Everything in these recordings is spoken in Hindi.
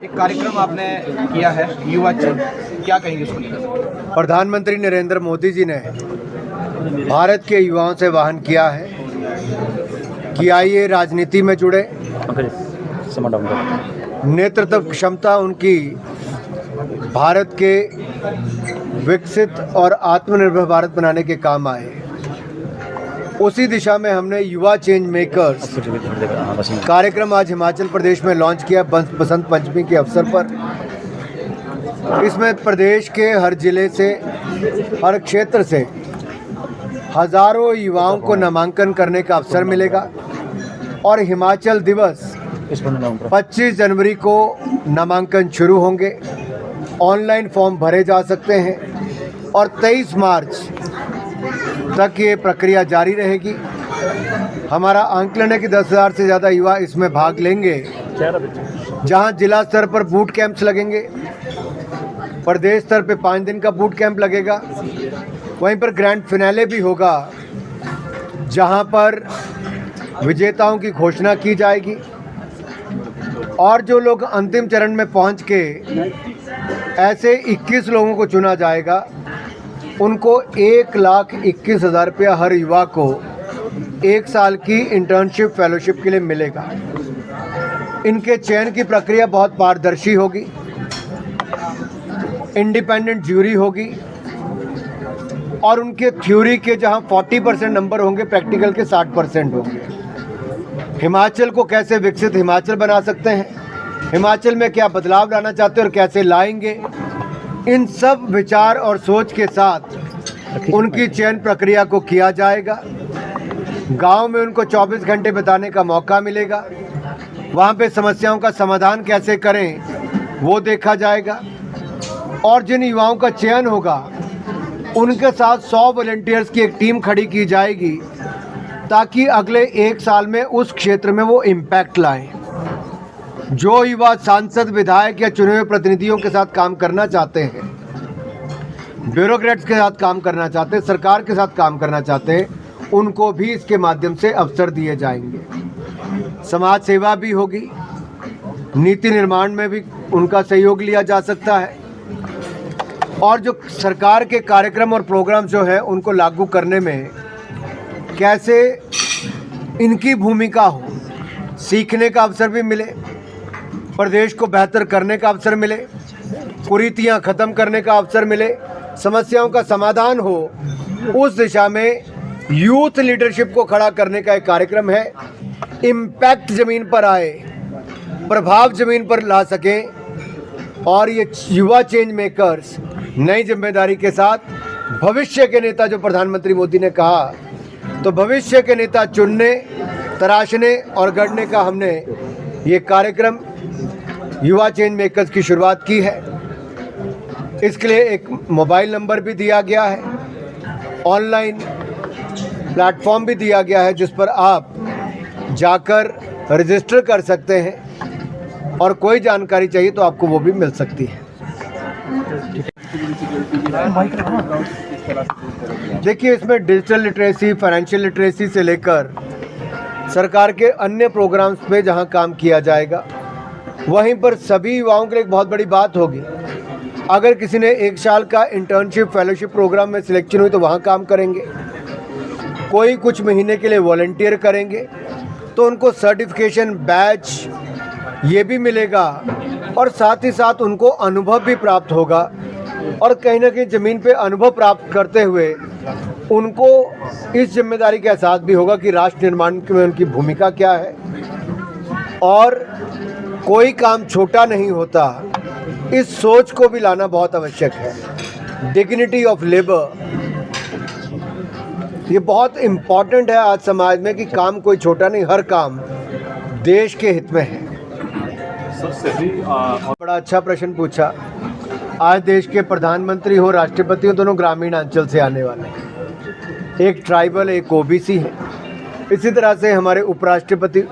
एक कार्यक्रम आपने किया है युवा चेंज, क्या कहेंगे उसको लेकर? प्रधानमंत्री नरेंद्र मोदी जी ने भारत के युवाओं से आह्वान किया है कि आइए राजनीति में जुड़े। नेतृत्व क्षमता उनकी भारत के विकसित और आत्मनिर्भर भारत बनाने के काम आए। उसी दिशा में हमने युवा चेंज मेकर्स कार्यक्रम आज हिमाचल प्रदेश में लॉन्च किया बसंत पंचमी के अवसर पर। इसमें प्रदेश के हर जिले से, हर क्षेत्र से हजारों युवाओं को नामांकन करने का अवसर मिलेगा और हिमाचल दिवस 25 जनवरी को नामांकन शुरू होंगे। ऑनलाइन फॉर्म भरे जा सकते हैं और 23 मार्च तक ये प्रक्रिया जारी रहेगी। हमारा आंकलन है कि 10,000 से ज़्यादा युवा इसमें भाग लेंगे, जहां जिला स्तर पर बूट कैंप्स लगेंगे, प्रदेश स्तर पे 5 दिन का बूट कैंप लगेगा, वहीं पर ग्रैंड फिनाले भी होगा जहां पर विजेताओं की घोषणा की जाएगी और जो लोग अंतिम चरण में पहुंच के ऐसे 21 लोगों को चुना जाएगा, उनको 1,21,000 रुपया हर युवा को 1 साल की इंटर्नशिप फेलोशिप के लिए मिलेगा। इनके चयन की प्रक्रिया बहुत पारदर्शी होगी, इंडिपेंडेंट ज्यूरी होगी और उनके थ्योरी के जहां 40% नंबर होंगे, प्रैक्टिकल के 60% होंगे। हिमाचल को कैसे विकसित हिमाचल बना सकते हैं, हिमाचल में क्या बदलाव लाना चाहते हैं और कैसे लाएंगे, इन सब विचार और सोच के साथ उनकी चयन प्रक्रिया को किया जाएगा। गांव में उनको 24 घंटे बिताने का मौका मिलेगा, वहां पे समस्याओं का समाधान कैसे करें वो देखा जाएगा और जिन युवाओं का चयन होगा उनके साथ 100 वॉलंटियर्स की एक टीम खड़ी की जाएगी ताकि अगले 1 साल में उस क्षेत्र में वो इम्पैक्ट लाएं। जो युवा सांसद, विधायक या चुने हुए प्रतिनिधियों के साथ काम करना चाहते हैं, ब्यूरोक्रेट्स के साथ काम करना चाहते हैं, सरकार के साथ काम करना चाहते हैं, उनको भी इसके माध्यम से अवसर दिए जाएंगे। समाज सेवा भी होगी, नीति निर्माण में भी उनका सहयोग लिया जा सकता है और जो सरकार के कार्यक्रम और प्रोग्राम जो है उनको लागू करने में कैसे इनकी भूमिका हो, सीखने का अवसर भी मिले, प्रदेश को बेहतर करने का अवसर मिले, कुरीतियां खत्म करने का अवसर मिले, समस्याओं का समाधान हो, उस दिशा में यूथ लीडरशिप को खड़ा करने का एक कार्यक्रम है। इम्पैक्ट ज़मीन पर आए, प्रभाव ज़मीन पर ला सकें और ये युवा चेंज मेकर्स नई जिम्मेदारी के साथ भविष्य के नेता, जो प्रधानमंत्री मोदी ने कहा, तो भविष्य के नेता चुनने, तराशने और गढ़ने का हमने ये कार्यक्रम युवा चेंज मेकर्स की शुरुआत की है। इसके लिए एक मोबाइल नंबर भी दिया गया है, ऑनलाइन प्लेटफॉर्म भी दिया गया है जिस पर आप जाकर रजिस्टर कर सकते हैं और कोई जानकारी चाहिए तो आपको वो भी मिल सकती है। देखिए, इसमें डिजिटल लिटरेसी, फाइनेंशियल लिटरेसी से लेकर सरकार के अन्य प्रोग्राम्स पे जहां काम किया जाएगा, वहीं पर सभी युवाओं के लिए एक बहुत बड़ी बात होगी। अगर किसी ने 1 साल का इंटर्नशिप फेलोशिप प्रोग्राम में सिलेक्शन हुई तो वहाँ काम करेंगे, कोई कुछ महीने के लिए वॉलंटियर करेंगे तो उनको सर्टिफिकेशन, बैच ये भी मिलेगा और साथ ही साथ उनको अनुभव भी प्राप्त होगा और कहीं ना कहीं ज़मीन पे अनुभव प्राप्त करते हुए उनको इस जिम्मेदारी का एहसास भी होगा कि राष्ट्र निर्माण में उनकी भूमिका क्या है और कोई काम छोटा नहीं होता। इस सोच को भी लाना बहुत आवश्यक है। डिग्निटी ऑफ लेबर, ये बहुत इम्पॉर्टेंट है आज समाज में कि काम कोई छोटा नहीं, हर काम देश के हित में है। बड़ा अच्छा प्रश्न पूछा। आज देश के प्रधानमंत्री हो, राष्ट्रपति हो, दोनों ग्रामीण अंचल से आने वाले हैं। एक ट्राइबल, एक ओबीसी है। इसी तरह से हमारे उपराष्ट्रपति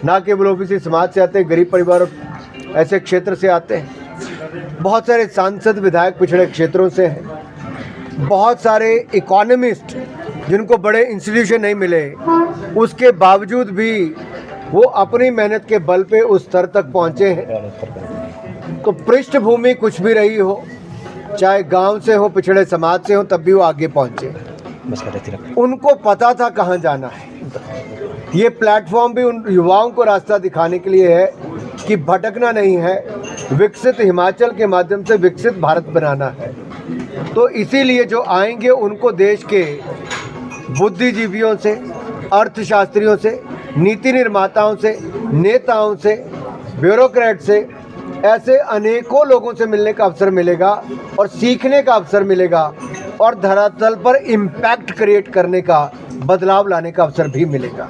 ना केवल ओबीसी समाज से आते हैं, गरीब परिवार ऐसे क्षेत्र से आते हैं। बहुत सारे सांसद, विधायक पिछड़े क्षेत्रों से हैं। बहुत सारे इकोनॉमिस्ट जिनको बड़े इंस्टीट्यूशन नहीं मिले, उसके बावजूद भी वो अपनी मेहनत के बल पे उस स्तर तक पहुँचे हैं तो पृष्ठभूमि कुछ भी रही हो, चाहे गांव से हो, पिछड़े समाज से हो, तब भी वो आगे पहुंचे। उनको पता था कहां जाना है। ये प्लेटफॉर्म भी उन युवाओं को रास्ता दिखाने के लिए है कि भटकना नहीं है, विकसित हिमाचल के माध्यम से विकसित भारत बनाना है। तो इसीलिए जो आएंगे उनको देश के बुद्धिजीवियों से, अर्थशास्त्रियों से, नीति निर्माताओं से, नेताओं से, ब्यूरोक्रेट से, ऐसे अनेकों लोगों से मिलने का अवसर मिलेगा और सीखने का अवसर मिलेगा और धरातल पर इम्पैक्ट क्रिएट करने का, बदलाव लाने का अवसर भी मिलेगा।